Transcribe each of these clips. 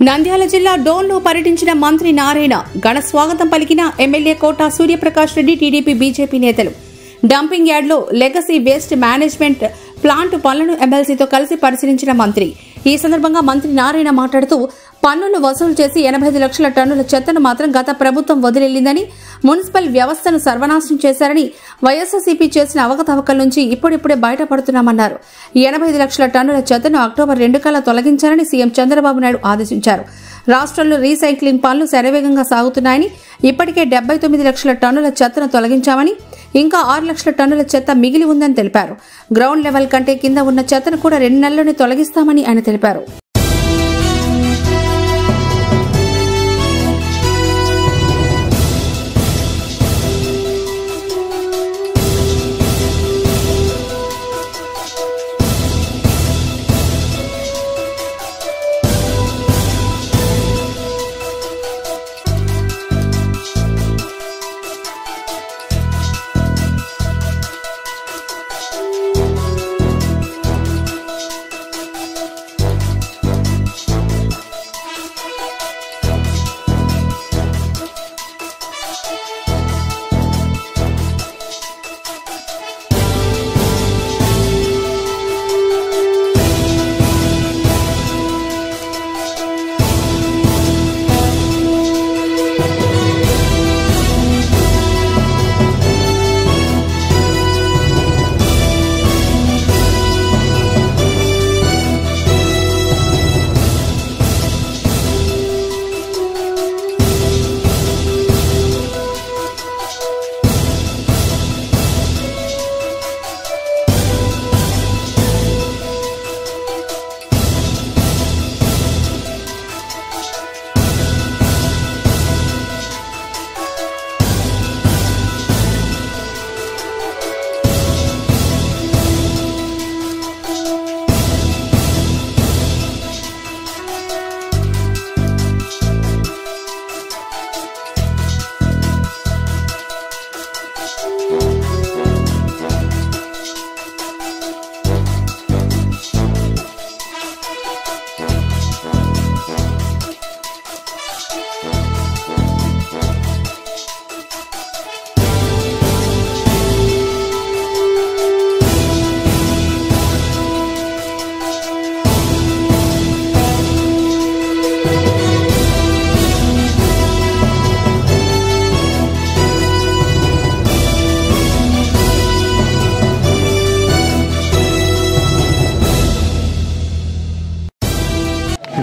నంద్యాల జిల్లా డోన్లో పర్యటించిన మంత్రి నారాయణ ఘన స్వాగతం పలికిన ఎమ్మెల్యే కోట సూర్యప్రకాష్ రెడ్డి టీడీపీ బీజేపీ నేతలు. డంపింగ్ యార్డ్లో లెగసీ వేస్ట్ మేనేజ్మెంట్ ప్లాంట్ పనులను ఎమ్మెల్సీతో కలిసి పరిశీలించిన మంత్రి. ఈ సందర్భంగా మంత్రి నారాయణ మాట్లాడుతూ పన్నులు వసూలు చేసి 85 లక్షల టన్నుల చెత్తను మాత్రం గత ప్రభుత్వం వదిలేళ్లిందని, మున్సిపల్ వ్యవస్థను సర్వనాశనం చేశారని, వైఎస్ఆర్సీపీ చేసిన అవకతవకల నుంచి ఇప్పుడిప్పుడే బయటపడుతున్నామన్నారు. ఈ 85 లక్షల టన్నుల చెత్తను అక్టోబర్ 2 కల్లా తొలగించాలని సీఎం చంద్రబాబు నాయుడు ఆదేశించారు. రాష్ట్రంలో రీసైక్లింగ్ పనులు శరవేగంగా సాగుతున్నాయని, ఇప్పటికే 79 లక్షల టన్నుల చెత్తను తొలగించామని, ఇంకా 6 లక్షల టన్నుల చెత్త మిగిలి ఉందని తెలిపారు. గ్రౌండ్ లెవెల్ కంటే కింద ఉన్న చెత్తను కూడా 2 నెలల్లోనే తొలగిస్తామని ఆయన తెలిపారు.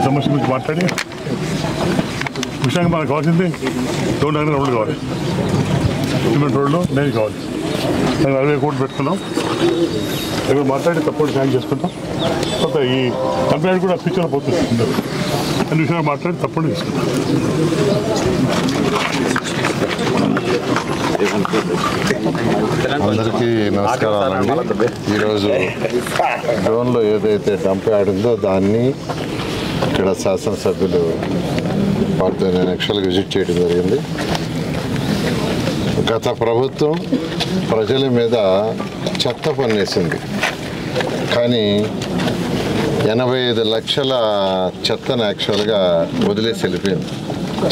సమస్య గురించి మాట్లాడి విషయంగా మనకు కావాల్సింది రోడ్డు దగ్గర రోడ్లు కావాలి, సిమెంట్ రోడ్లు నేను కావాలి. దానికి 60 కోట్లు పెట్టుకున్నాం. దగ్గర మాట్లాడి తప్పుడు న్యాయం చేసుకుంటాం. తర్వాత ఈ కంపెనీ కూడా ఫ్యూచర్లో పోతుంది. అన్ని విషయాలు మాట్లాడి తప్పుడు తీసుకుంటాం. అందరికీ నమస్కారాలండి. ఈరోజు డ్రోన్లో ఏదైతే డంప్ యార్డ్ ఉందో దాన్ని ఇక్కడ శాసనసభ్యులు వారితో నేను యాక్చువల్గా విజిట్ చేయడం జరిగింది. గత ప్రభుత్వం ప్రజల మీద చెత్త పన్నేసింది, కానీ 85 లక్షల చెత్తను యాక్చువల్గా వదిలేసి వెళ్ళిపోయింది.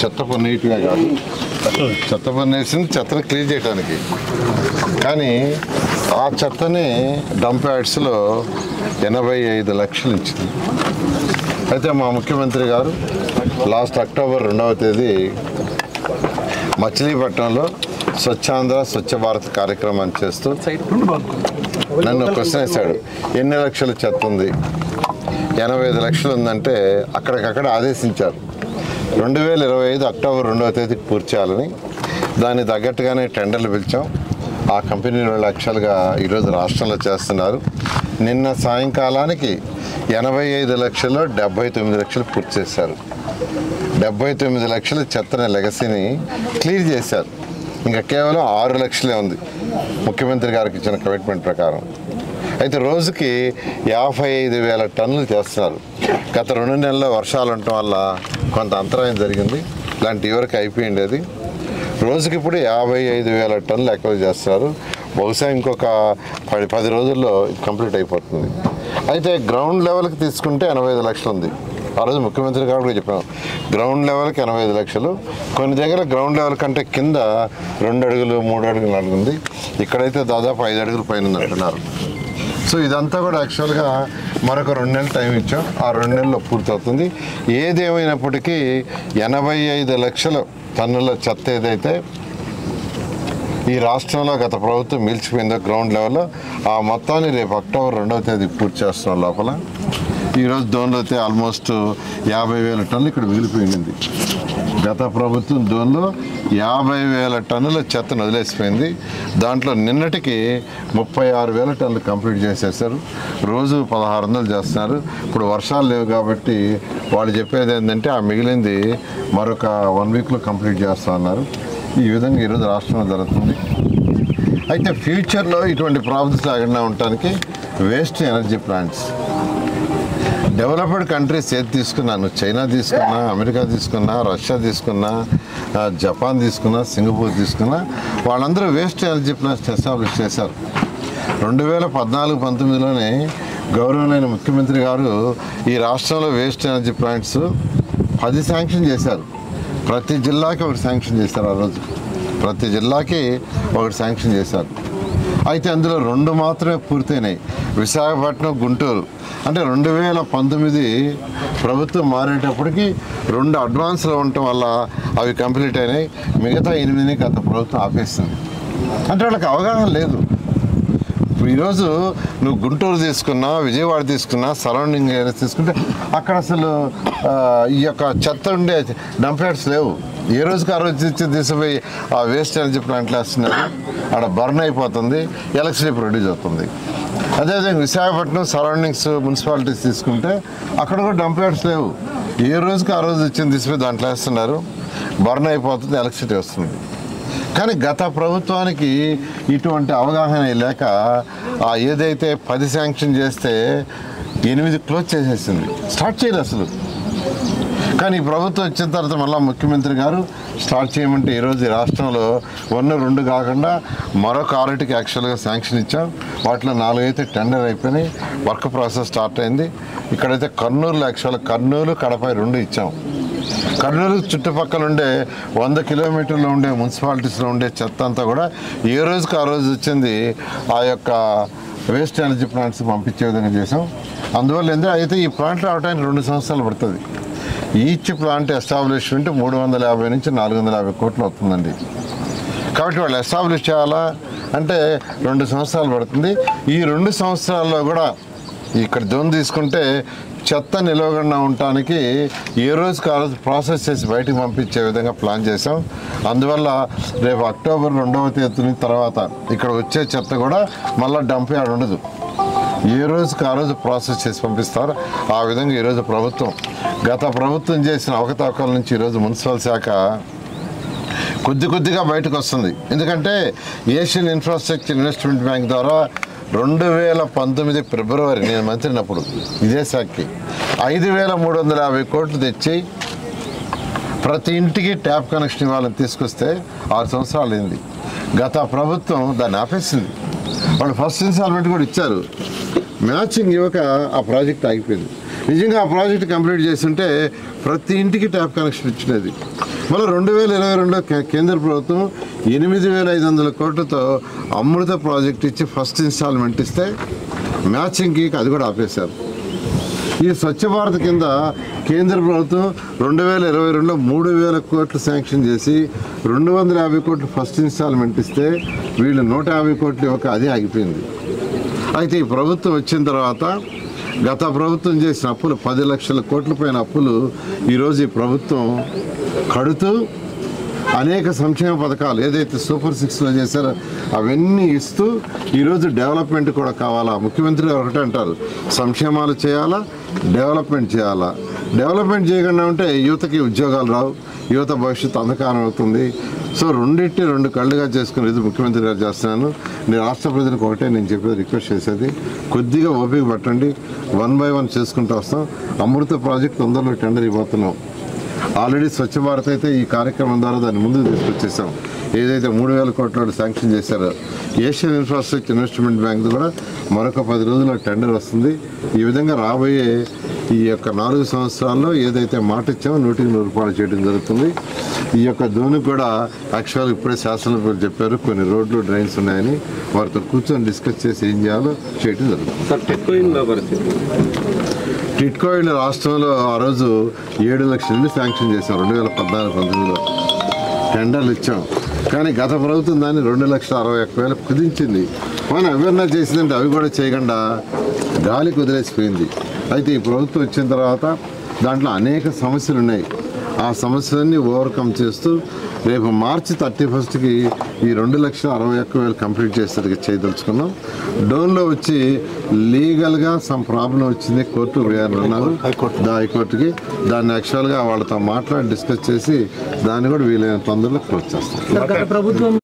చెత్త పన్నేయటమే కాదు, చెత్త పన్నేసింది చెత్తను క్లీన్ చేయడానికి. కానీ ఆ చెత్తని డంప్ యార్డ్స్లో 85 లక్షలు ఇచ్చింది. అయితే మా ముఖ్యమంత్రి గారు లాస్ట్ అక్టోబర్ 2వ తేదీ మచిలీపట్నంలో స్వచ్ఛాంధ్ర స్వచ్ఛ భారత్ కార్యక్రమాన్ని చేస్తూ నన్ను క్వశ్చన్ వేశాడు, ఎన్ని లక్షల చెత్త ఉంది? 85 లక్షలు ఉందంటే అక్కడికక్కడ ఆదేశించారు 2025 అక్టోబర్ 2వ తేదీకి పూర్తి చేయాలని. దానికి తగ్గట్టుగానే టెండర్లు పిలిచాం. ఆ కంపెనీ 2 లక్షలుగా ఈరోజు రాష్ట్రంలో చేస్తున్నారు. నిన్న సాయంకాలానికి 85 లక్షల్లో 79 లక్షలు పూర్తి చేశారు. 79 లక్షల చెత్తని లెగసీని క్లియర్ చేశారు. ఇంకా కేవలం 6 లక్షలే ఉంది ముఖ్యమంత్రి గారికి ఇచ్చిన కమిట్మెంట్ ప్రకారం. అయితే రోజుకి 55,000 టన్నులు చేస్తున్నారు. గత 2 నెలల్లో వర్షాలు ఉండటం వల్ల కొంత అంతరాయం జరిగింది. ఇలాంటి వరకు అయిపోయింది. అది రోజుకి ఇప్పుడు 55,000 టన్నులు ఎక్కువ చేస్తారు. బహుశా ఇంకొక 10 రోజుల్లో కంప్లీట్ అయిపోతుంది. అయితే గ్రౌండ్ లెవెల్కి తీసుకుంటే 85 లక్షలు ఉంది. ఆ రోజు ముఖ్యమంత్రి గారు కూడా చెప్పాము, గ్రౌండ్ లెవెల్కి 85 లక్షలు, కొన్ని దగ్గర గ్రౌండ్ లెవెల్ కంటే కింద 2 అడుగులు 3 అడుగులు అడుగుంది, ఇక్కడైతే దాదాపు 5 అడుగులు పైన ఉంది అంటున్నారు. సో ఇదంతా కూడా యాక్చువల్గా మరొక 2 నెలలు టైం ఇచ్చాం, ఆ 2 నెలల్లో పూర్తవుతుంది. ఏదేమైనప్పటికీ 85 లక్షల టన్నుల చెత్త ఏదైతే ఈ రాష్ట్రంలో గత ప్రభుత్వం మిల్చిపోయిందో గ్రౌండ్ లెవెల్లో, ఆ మొత్తాన్ని రేపు అక్టోబర్ 2వ తేదీ పూర్తి చేస్తున్నాం. లోపల ఈరోజు దోన్లో అయితే ఆల్మోస్ట్ 50,000 టన్నులు ఇక్కడ మిగిలిపోయింది. గత ప్రభుత్వం దోన్లో 50,000 టన్నుల చెత్తను వదిలేసిపోయింది. దాంట్లో నిన్నటికి 36,000 టన్నులు కంప్లీట్ చేసేసారు. రోజు 1,600 చేస్తున్నారు. ఇప్పుడు వర్షాలు లేవు కాబట్టి వాళ్ళు చెప్పేది ఏంటంటే ఆ మిగిలింది మరొక 1 వీక్లో కంప్లీట్ చేస్తా ఉన్నారు. ఈ విధంగా ఈరోజు రాష్ట్రంలో జరుగుతుంది. అయితే ఫ్యూచర్లో ఇటువంటి ప్రాబ్లమ్స్ లేకుండా ఉండటానికి waste energy plants, developed countries ఏది తీసుకున్నాను, చైనా తీసుకున్నా, అమెరికా తీసుకున్నా, రష్యా తీసుకున్నా, జపాన్ తీసుకున్నా, సింగపూర్ తీసుకున్నా, వాళ్ళందరూ వేస్ట్ ఎనర్జీ ప్లాంట్స్ ఎస్టాబ్లిష్ చేశారు. 2014-19లోనే గౌరవనీయ ముఖ్యమంత్రి గారు ఈ రాష్ట్రంలో వేస్ట్ ఎనర్జీ ప్లాంట్స్ 10 శాంక్షన్ చేశారు. ప్రతి జిల్లాకి ఒకటి శాంక్షన్ చేశారు. ఆ రోజు ప్రతి జిల్లాకి ఒకటి శాంక్షన్ చేశారు. అయితే అందులో 2 మాత్రమే పూర్తయినాయి, విశాఖపట్నం, గుంటూరు. అంటే 2019 ప్రభుత్వం మారేటప్పటికి 2 అడ్వాన్స్లో ఉండటం వల్ల అవి కంప్లీట్ అయినాయి. మిగతా 8ని గత ప్రభుత్వం ఆపేస్తుంది. అంటే వాళ్ళకి అవగాహన లేదు. ఈరోజు నువ్వు గుంటూరు తీసుకున్నా, విజయవాడ తీసుకున్నా, సరౌండింగ్ ఏరియాస్ తీసుకుంటే అక్కడ అసలు ఈ యొక్క చెత్త ఉండే డంప్ యార్డ్స్ లేవు. ఏ రోజుకి ఆ రోజు తీసుకుపోయి ఆ వేస్ట్ ఎనర్జీ ప్లాంట్లు వేస్తున్నారు. అక్కడ బర్న్ అయిపోతుంది, ఎలక్ట్రిసిటీ ప్రొడ్యూస్ అవుతుంది. అదేవిధంగా విశాఖపట్నం సరౌండింగ్స్ మున్సిపాలిటీస్ తీసుకుంటే అక్కడ కూడా డంప్ యార్డ్స్ లేవు. ఏ రోజుకి ఆ రోజు వచ్చింది తీసుకుపోయి దాంట్లో వేస్తున్నారు, బర్న్ అయిపోతుంది, ఎలక్ట్రిసిటీ వస్తుంది. కానీ గత ప్రభుత్వానికి ఇటువంటి అవగాహన లేక ఏదైతే 10 శాంక్షన్ చేస్తే 8 క్లోజ్ చేసేసింది, స్టార్ట్ చేయలేదు అసలు. కానీ ఈ ప్రభుత్వం వచ్చిన తర్వాత మళ్ళీ ముఖ్యమంత్రి గారు స్టార్ట్ చేయమంటే ఈరోజు ఈ రాష్ట్రంలో 1, 2 కాకుండా మరొక 6కి యాక్చువల్గా శాంక్షన్ ఇచ్చాం. వాటిలో 4 అయితే టెండర్ అయిపోయినాయి, వర్క్ ప్రాసెస్ స్టార్ట్ అయింది. ఇక్కడైతే కర్నూలులో యాక్చువల్గా కర్నూలు, కడప 2 ఇచ్చాం. కర్నూలు చుట్టుపక్కల ఉండే 100 కిలోమీటర్లో ఉండే మున్సిపాలిటీస్లో ఉండే చెత్త అంతా కూడా ఏ రోజుకి ఆ రోజు వచ్చింది ఆ యొక్క వేస్ట్ ఎనర్జీ ప్లాంట్స్ పంపించే విధంగా చేసాం. అందువల్ల ఏంటంటే అయితే ఈ ప్లాంట్ రావడానికి 2 సంవత్సరాలు పడుతుంది. ఈచ్ ప్లాంట్ ఎస్టాబ్లిష్మెంట్ 350 నుంచి 450 కోట్లు అవుతుందండి. కాబట్టి వాళ్ళు ఎస్టాబ్లిష్ చేయాలా అంటే 2 సంవత్సరాలు పడుతుంది. ఈ 2 సంవత్సరాల్లో కూడా ఇక్కడ దోన్ తీసుకుంటే చెత్త నిలవకుండా ఉండటానికి ఏ రోజుకి ఆ రోజు ప్రాసెస్ చేసి బయటకు పంపించే విధంగా ప్లాన్ చేసాం. అందువల్ల రేపు అక్టోబర్ 2వ తేదీ తర్వాత ఇక్కడ వచ్చే చెత్త కూడా మళ్ళీ డంప్ యార్డ్ ఉండదు. ఏ రోజుకి ఆ రోజు ప్రాసెస్ చేసి పంపిస్తారు. ఆ విధంగా ఈరోజు ప్రభుత్వం గత ప్రభుత్వం చేసిన అవకతవకల నుంచి ఈరోజు మున్సిపల్ శాఖ కొద్దిగా బయటకు వస్తుంది. ఎందుకంటే ఏషియన్ ఇన్ఫ్రాస్ట్రక్చర్ ఇన్వెస్ట్మెంట్ బ్యాంక్ ద్వారా 2019 ఫిబ్రవరి నేను మంత్రినప్పుడు ఇదే శాఖకి 5,350 కోట్లు తెచ్చి ప్రతి ఇంటికి ట్యాప్ కనెక్షన్ ఇవ్వాలని తీసుకొస్తే 6 సంవత్సరాలు అయింది. గత ప్రభుత్వం దాన్ని ఆపేసింది. వాళ్ళు ఫస్ట్ ఇన్స్టాల్మెంట్ కూడా ఇచ్చారు, మ్యాచింగ్ ఇవ్వక ఆ ప్రాజెక్ట్ ఆగిపోయింది. నిజంగా ఆ ప్రాజెక్ట్ కంప్లీట్ చేస్తుంటే ప్రతి ఇంటికి ట్యాప్ కనెక్షన్ ఇచ్చినది. మళ్ళీ 2022లో కేంద్ర ప్రభుత్వం 8,500 కోట్లతో అమృత ప్రాజెక్ట్ ఇచ్చి ఫస్ట్ ఇన్స్టాల్మెంట్ ఇస్తే మ్యాచింగ్కి అది కూడా ఆపేశారు. ఈ స్వచ్ఛ భారత్ కింద కేంద్ర ప్రభుత్వం 2022లో 3,000 కోట్లు శాంక్షన్ చేసి 250 కోట్లు ఫస్ట్ ఇన్స్టాల్మెంట్ ఇస్తే వీళ్ళు 150 కోట్లు ఇవ్వక అదే ఆగిపోయింది. అయితే ఈ ప్రభుత్వం వచ్చిన తర్వాత గత ప్రభుత్వం చేసిన అప్పులు 10 లక్షల కోట్ల పైన అప్పులు ఈరోజు ఈ ప్రభుత్వం కడుతూ అనేక సంక్షేమ పథకాలు ఏదైతే సూపర్ 6లో చేశారో అవన్నీ ఇస్తూ ఈరోజు డెవలప్మెంట్ కూడా కావాలా. ముఖ్యమంత్రి ఒకటే అంటారు, సంక్షేమాలు చేయాలా, డెవలప్మెంట్ చేయాలా. డెవలప్మెంట్ చేయకుండా ఉంటే యువతకి ఉద్యోగాలు రావు, యువత భవిష్యత్తు అంధకారం అవుతుంది. సో 2 కళ్ళుగా చేసుకుని ఇది ముఖ్యమంత్రి గారు చేస్తున్నాను. నేను రాష్ట్ర ప్రజలకు ఒకటే నేను చెప్పేది, రిక్వెస్ట్ చేసేది, కొద్దిగా ఓపిక పట్టండి, 1 by 1 చేసుకుంటూ వస్తాం. అమృత ప్రాజెక్ట్ తొందరలో టెండర్ ఇవ్వబోతున్నాం. ఆల్రెడీ స్వచ్ఛ భారత్ అయితే ఈ కార్యక్రమం ద్వారా దాన్ని ముందుకు తీసుకొచ్చేసాం. ఏదైతే 3,000 కోట్ల శాంక్షన్ చేశారో ఏషియన్ ఇన్ఫ్రాస్ట్రక్చర్ ఇన్వెస్ట్మెంట్ బ్యాంక్ కూడా మరొక 10 రోజుల్లో టెండర్ వస్తుంది. ఈ విధంగా రాబోయే ఈ యొక్క 4 సంవత్సరాల్లో ఏదైతే మాట ఇచ్చామో 100% రూపాయలు చేయడం జరుగుతుంది. ఈ యొక్క ధోనికి కూడా యాక్చువల్ ఇప్పుడే శాసనసభ్యులు చెప్పారు కొన్ని రోడ్లు డ్రైన్స్ ఉన్నాయని, వారితో కూర్చొని డిస్కస్ చేసి ఏం చేయాలో చేయడం జరుగుతుంది. టిట్కో ఇళ్ళ రాష్ట్రంలో ఆ రోజు 7 లక్షల ఇల్లు శాంక్షన్ చేశాం 2014-19లో టెండర్లు ఇచ్చాం. కానీ గత ప్రభుత్వం దాన్ని 2,61,000 కుదించింది. మనం ఎవరన్నా చేసిందంటే అవి కూడా చేయకుండా గాలికి వదిలేసిపోయింది. అయితే ఈ ప్రభుత్వం వచ్చిన తర్వాత దాంట్లో అనేక సమస్యలు ఉన్నాయి. ఆ సమస్యలన్నీ ఓవర్కమ్ చేస్తూ రేపు మార్చి 31కి ఈ 2,61,000 కంప్లీట్ చేసేది చేయదలుచుకున్నాం. డోన్లో వచ్చి లీగల్గా సమ్ ప్రాబ్లం వచ్చింది, కోర్టు వేయాలన్నారు హైకోర్టుకి. దాన్ని యాక్చువల్గా వాళ్ళతో మాట్లాడి డిస్కస్ చేసి దాన్ని కూడా వీలైన తొందరలో క్లోజ్ చేస్తాం.